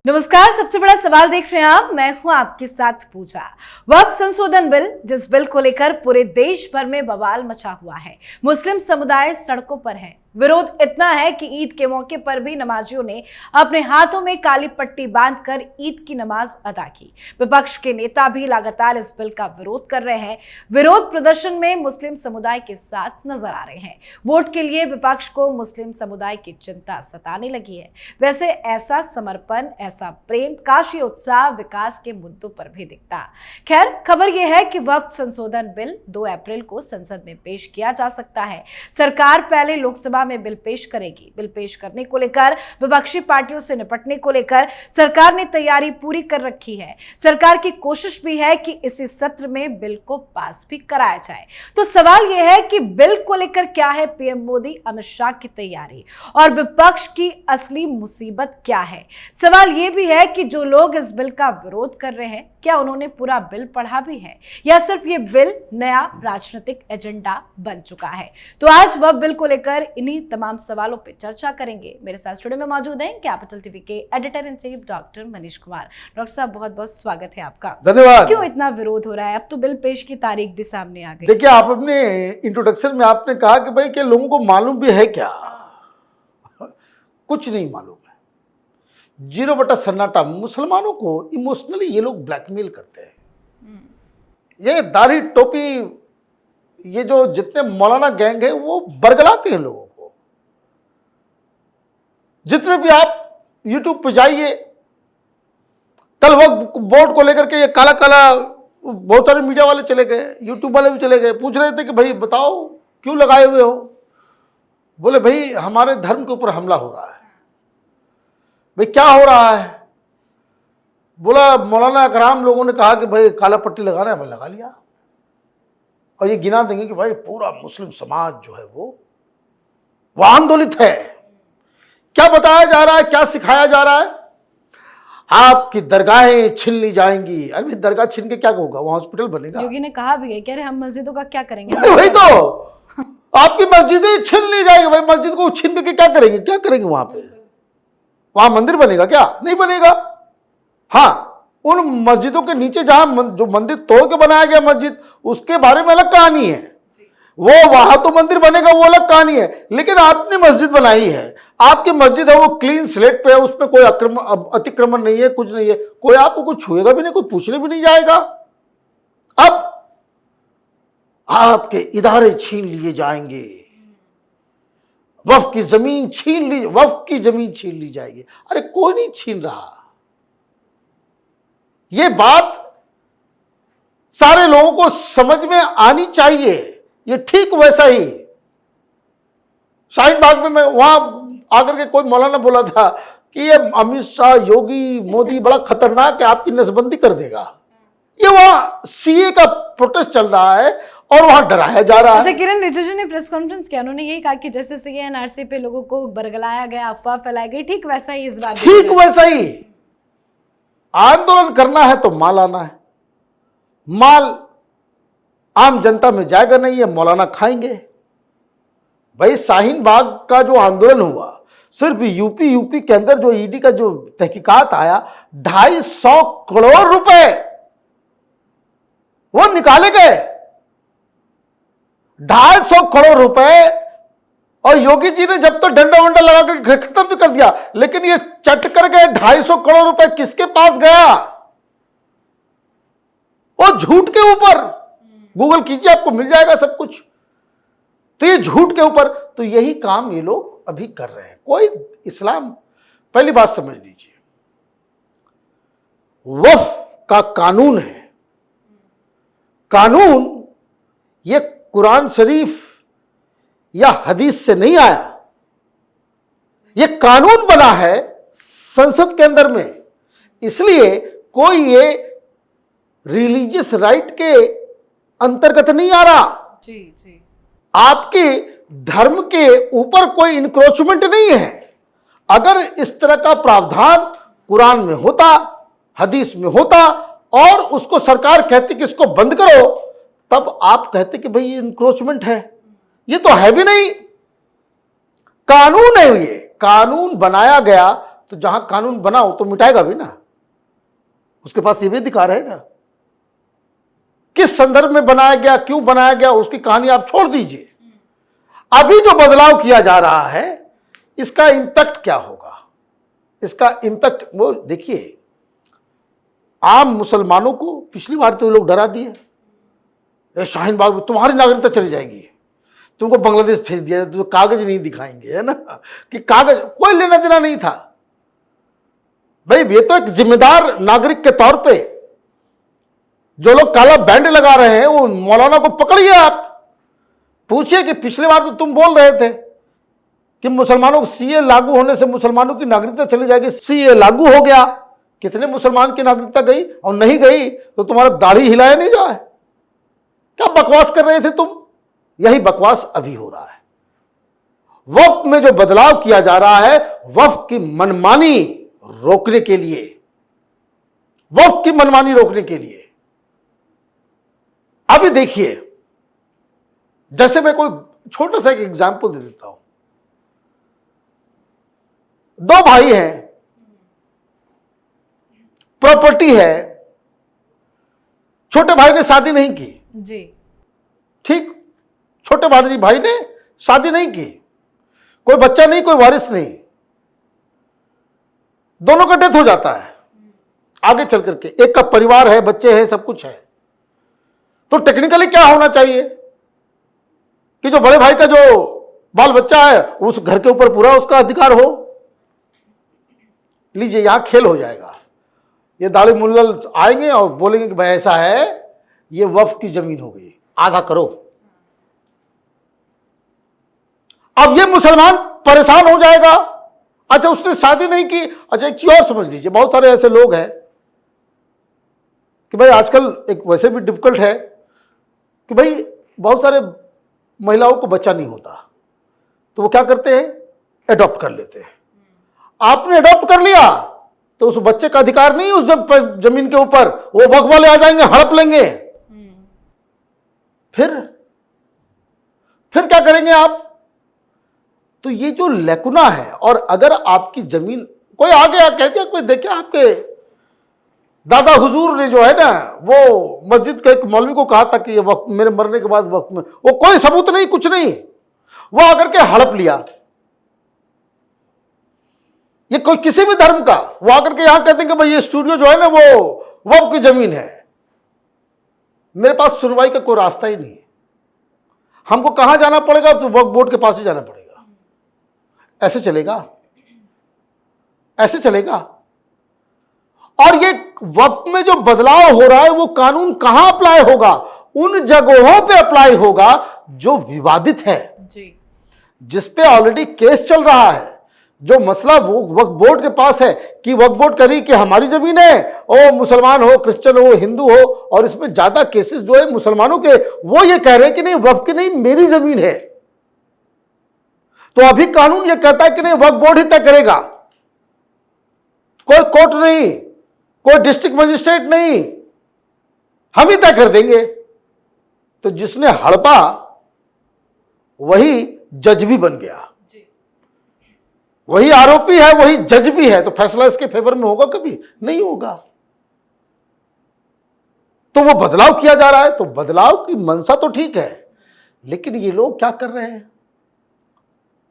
नमस्कार। सबसे बड़ा सवाल देख रहे हैं आप, मैं हूं आपके साथ पूजा। वक्फ संशोधन बिल, जिस बिल को लेकर पूरे देश भर में बवाल मचा हुआ है। मुस्लिम समुदाय सड़कों पर है। विरोध इतना है कि ईद के मौके पर भी नमाजियों ने अपने हाथों में काली पट्टी बांधकर ईद की नमाज अदा की। विपक्ष के नेता भी लगातार इस बिल का विरोध कर रहे हैं। विरोध प्रदर्शन में मुस्लिम समुदाय के साथ नजर आ रहे हैं। वोट के लिए विपक्ष को मुस्लिम समुदाय की चिंता सताने लगी है। वैसे ऐसा समर्पण, ऐसा प्रेम, काशी उत्साह विकास के मुद्दों पर भी दिखता। खैर, खबर यह है कि वक्फ संशोधन बिल 2 अप्रैल को संसद में पेश किया जा सकता है। सरकार पहले लोकसभा में बिल पेश करेगी। बिल पेश करने को लेकर, विपक्षी पार्टियों से निपटने को लेकर सरकार ने तैयारी पूरी कर रखी है। सरकार की कोशिश भी है कि इसी सत्र में बिल को पास भी कराया जाए। तो सवाल यह है कि बिल को लेकर क्या है पीएम मोदी, अमित शाह की तैयारी और विपक्ष की असली मुसीबत क्या है। सवाल यह भी है कि जो लोग इस बिल का विरोध कर रहे हैं, क्या उन्होंने पूरा बिल पढ़ा भी है या सिर्फ ये बिल नया राजनीतिक एजेंडा बन चुका है। तो आज वह बिल को लेकर इन्हीं तमाम सवालों पे चर्चा करेंगे। मेरे साथ स्टूडियो में मौजूद हैं कैपिटल टीवी के editor in chief doctor Manish Kumar. Doctor साहब, बहुत बहुत स्वागत है आपका। धन्यवाद। क्यों इतना विरोध हो रहा है? अब तो बिल पेश की तारीख भी सामने आ गई। देखिए, आप अपने इंट्रोडक्शन में आपने कहा कि भाई क्या लोगों को मालूम भी है क्या? कुछ नहीं मालूम है। 0 सन्नाटा। मुसलमानों को इमोशनली ये लोग ब्लैकमेल करते हैं। ये दाढ़ी टोपी, ये जो जितने मौलाना गैंग है वो बरगलाते हैं लोगों को। जितने भी आप यूट्यूब पे जाइए, कल वक्त बोर्ड को लेकर के ये काला काला बहुत सारे मीडिया वाले चले गए, यूट्यूब वाले भी चले गए, पूछ रहे थे कि भाई बताओ क्यों लगाए हुए हो। बोले भाई हमारे धर्म के ऊपर हमला हो रहा है। भाई क्या हो रहा है? बोला मौलाना इकराम लोगों ने कहा कि भाई काला पट्टी लगाना है, मैं लगा लिया। और ये गिना देंगे कि भाई पूरा मुस्लिम समाज जो है वो आंदोलित है। क्या बताया जा रहा है, क्या सिखाया जा रहा है? आपकी दरगाहें छीन ली जाएंगी। अरे दरगाह छीन के क्या होगा? वहां हॉस्पिटल बनेगा। योगी ने कहा भी है, कह रहे हम मस्जिदों का क्या करेंगे। वही तो, आपकी मस्जिदें छीन ली जाएगी। भाई मस्जिद को छीन के क्या करेंगे? क्या करेंगे वहां पे? वहां मंदिर बनेगा क्या? नहीं बनेगा। हाँ, उन मस्जिदों के नीचे जहां जो मंदिर तोड़ के बनाया गया मस्जिद, उसके बारे में अलग कहानी है। वो वहां तो मंदिर बनेगा, वो अलग कहानी है। लेकिन आपने मस्जिद बनाई है, आपकी मस्जिद है, वो क्लीन स्लेट पे है, उसमें कोई अतिक्रमण नहीं है, कुछ नहीं है। कोई आपको कुछ छुएगा भी नहीं, कोई पूछने भी नहीं जाएगा। अब आपके इदारे छीन लिए जाएंगे, वक्फ की जमीन छीन ली जाएगी। अरे कोई नहीं छीन रहा। ये बात सारे लोगों को समझ में आनी चाहिए। ये ठीक वैसा ही शाहीन बाग में मैं वहां आकर के कोई मौलाना बोला था कि ये अमित शाह, योगी, मोदी बड़ा खतरनाक है, आपकी नसबंदी कर देगा। ये वहां सीए का प्रोटेस्ट चल रहा है और वहां डराया जा रहा है। अच्छा, किरण रिजिजू ने प्रेस कॉन्फ्रेंस किया, उन्होंने यही कहा कि जैसे सीए एनआरसी पे लोगों को बरगलाया गया, अफवाह फैलाई गई, ठीक वैसा ही इस बार। ठीक वैसा ही आंदोलन करना है तो माल आना है। माल आम जनता में जाएगा नहीं, है मौलाना खाएंगे। भाई शाहीन बाग का जो आंदोलन हुआ, सिर्फ यूपी के अंदर जो ईडी का जो तहकीकात आया, 250 करोड़ रुपए वो निकाले गए। 250 करोड़ रुपए। और योगी जी ने जब तो डंडा वंडा लगा कर खत्म भी कर दिया, लेकिन ये चट कर गए। 250 करोड़ रुपए किसके पास गया? वो झूठ के ऊपर। गूगल कीजिए, आपको मिल जाएगा सब कुछ। तो ये झूठ के ऊपर, तो यही काम ये लोग अभी कर रहे हैं। कोई इस्लाम, पहली बात समझ लीजिए, वक्फ का कानून है। कानून ये कुरान शरीफ या हदीस से नहीं आया। ये कानून बना है संसद के अंदर में। इसलिए कोई ये रिलीजियस राइट के अंतर्गत नहीं आ रहा। जी जी। आपके धर्म के ऊपर कोई इंक्रोचमेंट नहीं है। अगर इस तरह का प्रावधान कुरान में होता, हदीस में होता और उसको सरकार कहती कि इसको बंद करो, तब आप कहते कि भाई ये इंक्रोचमेंट है। ये तो है भी नहीं, कानून है। ये कानून बनाया गया तो जहां कानून बना हो तो मिटाएगा भी ना, उसके पास ये भी अधिकार है ना। किस संदर्भ में बनाया गया, क्यों बनाया गया, उसकी कहानी आप छोड़ दीजिए। अभी जो बदलाव किया जा रहा है इसका इंपैक्ट क्या होगा, इसका इंपैक्ट वो देखिए। आम मुसलमानों को पिछली बार तो लोग डरा दिए, शाहीन बाग में तुम्हारी नागरिकता चली जाएगी, तुमको बांग्लादेश भेज दिया, तो कागज नहीं दिखाएंगे, है ना, कि कागज कोई लेना देना नहीं था भाई। ये तो एक जिम्मेदार नागरिक के तौर पे जो लोग काला बैंड लगा रहे हैं, वो मौलाना को पकड़िए, आप पूछिए कि पिछली बार तो तुम बोल रहे थे कि मुसलमानों को सीए लागू होने से मुसलमानों की नागरिकता चली जाएगी, सीए लागू हो गया, कितने मुसलमान की नागरिकता गई, और नहीं गई तो तुम्हारा दाढ़ी हिलाया नहीं जाए, क्या बकवास कर रहे थे तुम। यही बकवास अभी हो रहा है। वक्फ में जो बदलाव किया जा रहा है वक्फ की मनमानी रोकने के लिए, वक्फ की मनमानी रोकने के लिए। अभी देखिए, जैसे मैं कोई छोटा सा एक एग्जांपल दे देता हूं। दो भाई हैं, प्रॉपर्टी है, छोटे भाई ने शादी नहीं की जी, ठीक, छोटे भाई ने शादी नहीं की, कोई बच्चा नहीं, कोई वारिस नहीं, दोनों का डेथ हो जाता है आगे चल करके, एक का परिवार है, बच्चे हैं, सब कुछ है। तो टेक्निकली क्या होना चाहिए कि जो बड़े भाई का जो बाल बच्चा है उस घर के ऊपर पूरा उसका अधिकार हो। लीजिए, यहां खेल हो जाएगा, ये दाढ़ी मुल्लल आएंगे और बोलेंगे कि भाई ऐसा है, ये वक्फ की जमीन हो गई, आधा करो। अब ये मुसलमान परेशान हो जाएगा। अच्छा, उसने शादी नहीं की। अच्छा, एक चीज और समझ लीजिए, बहुत सारे ऐसे लोग हैं कि भाई आजकल एक वैसे भी डिफिकल्ट है कि भाई बहुत सारे महिलाओं को बच्चा नहीं होता, तो वो क्या करते हैं, एडॉप्ट कर लेते हैं। आपने एडॉप्ट कर लिया तो उस बच्चे का अधिकार नहीं उस जमीन के ऊपर, वो वक्फ वाले आ जाएंगे, हड़प लेंगे। फिर क्या करेंगे आप। तो ये जो लेकुना है, और अगर आपकी जमीन कोई आ गया कहते हैं, कोई देखे आपके दादा हुजूर ने जो है ना, वो मस्जिद के एक मौलवी को कहा था कि ये वक्त मेरे मरने के बाद वक्त में, वो कोई सबूत नहीं, कुछ नहीं, वो आकर के हड़प लिया। ये कोई किसी भी धर्म का, वो आकर के यहां कहते हैं कि भाई ये स्टूडियो जो है ना वो वक्फ की जमीन है। मेरे पास सुनवाई का कोई रास्ता ही नहीं है, हमको कहां जाना पड़ेगा, तो वक्फ बोर्ड के पास ही जाना पड़ेगा। ऐसे चलेगा, ऐसे चलेगा। और ये वक्त में जो बदलाव हो रहा है वो कानून कहां अप्लाई होगा, उन जगहों पे अप्लाई होगा जो विवादित है जी, जिस पे ऑलरेडी केस चल रहा है। जो मसला वो वक्फ बोर्ड के पास है कि वक्फ बोर्ड करी कि हमारी जमीन है, और मुसलमान हो, क्रिश्चियन हो, हिंदू हो, और इसमें ज्यादा केसेस जो है मुसलमानों के, वो ये कह रहे हैं कि नहीं वक्फ की नहीं, मेरी जमीन है। तो अभी कानून ये कहता है कि नहीं वक्फ बोर्ड ही तय करेगा, कोई कोर्ट नहीं, कोई डिस्ट्रिक्ट मजिस्ट्रेट नहीं, हम ही तय कर देंगे। तो जिसने हड़पा वही जज भी बन गया, वही आरोपी है, वही जज भी है। तो फैसला इसके फेवर में होगा, कभी नहीं होगा। तो वो बदलाव किया जा रहा है, तो बदलाव की मंशा तो ठीक है, लेकिन ये लोग क्या कर रहे हैं।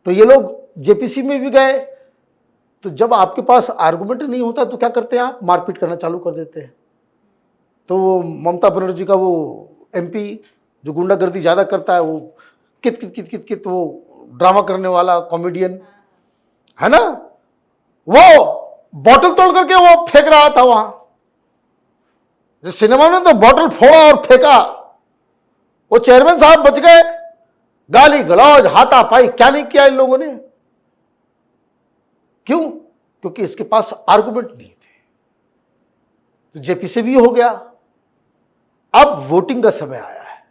तो ये लोग जेपीसी में भी गए, तो जब आपके पास आर्गुमेंट नहीं होता तो क्या करते हैं आप, मारपीट करना चालू कर देते हैं। तो वो ममता बनर्जी का वो एमपी जो गुंडागर्दी ज्यादा करता है, वो कित वो ड्रामा करने वाला कॉमेडियन है ना, वो बॉटल तोड़ करके वो फेंक रहा था वहां। जिस सिनेमा में तो बॉटल फोड़ा और फेंका, वो चेयरमैन साहब बच गए। गाली गलौज, हाथापाई, क्या नहीं किया इन लोगों ने। क्यों? क्योंकि इसके पास आर्गुमेंट नहीं थे। तो जेपी से भी हो गया। अब वोटिंग का समय आया है।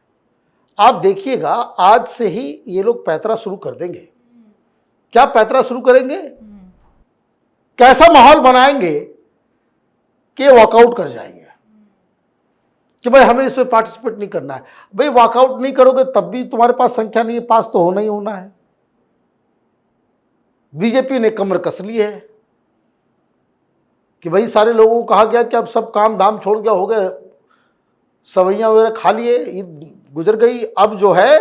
आप देखिएगा, आज से ही ये लोग पैतरा शुरू कर देंगे। क्या पैतरा शुरू करेंगे, कैसा माहौल बनाएंगे कि वॉकआउट कर जाएंगे कि भाई हमें इसमें पार्टिसिपेट नहीं करना है। भाई वॉकआउट नहीं करोगे तब भी तुम्हारे पास संख्या नहीं है, पास तो होना ही होना है। बीजेपी ने कमर कस ली है, कि भाई सारे लोगों को कहा गया कि अब सब काम धाम छोड़ गया, हो गए, सवैयाँ वगैरह खा लिए, ईद गुजर गई, अब जो है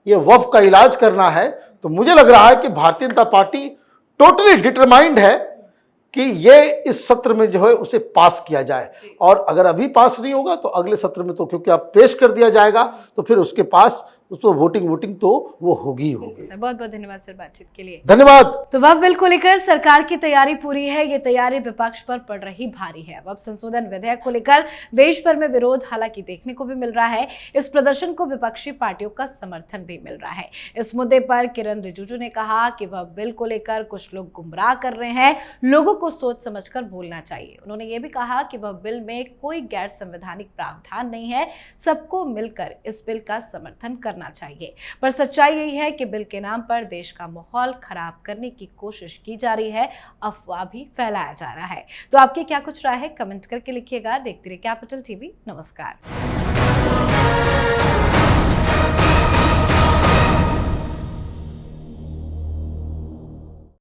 ये वक्फ का इलाज करना है। तो मुझे लग रहा है कि Bharatiya Janata party totally determined है कि ये इस सत्र में जो है उसे पास किया जाए, और अगर अभी पास नहीं होगा तो अगले सत्र में तो क्योंकि अब पेश कर दिया जाएगा तो फिर उसके पास उसको वोटिंग तो वो होगी ही होगी। बहुत बहुत धन्यवाद सर बातचीत के लिए। धन्यवाद। तो वक्फ बिल को लेकर सरकार की तैयारी पूरी है, ये तैयारी विपक्ष पर पड़ रही भारी है। वक्फ संशोधन विधेयक को लेकर देश भर में विरोध हालांकि देखने को भी मिल रहा है। इस प्रदर्शन को विपक्षी पार्टियों का समर्थन भी मिल रहा है। इस मुद्दे पर किरण रिजिजू ने कहा कि वक्फ बिल को लेकर कुछ लोग गुमराह कर रहे हैं, लोगों को सोच समझकर बोलना चाहिए। उन्होंने ये भी कहा कि वक्फ बिल में कोई गैर संवैधानिक प्रावधान नहीं है, सबको मिलकर इस बिल का समर्थन करना चाहिए। पर सच्चाई यही है कि बिल के नाम पर देश का माहौल खराब करने की कोशिश की जा रही है, अफवाह भी फैलाया जा रहा है। तो आपकी क्या कुछ राय है, कमेंट करके लिखिएगा। देखते रहिए कैपिटल टीवी। नमस्कार।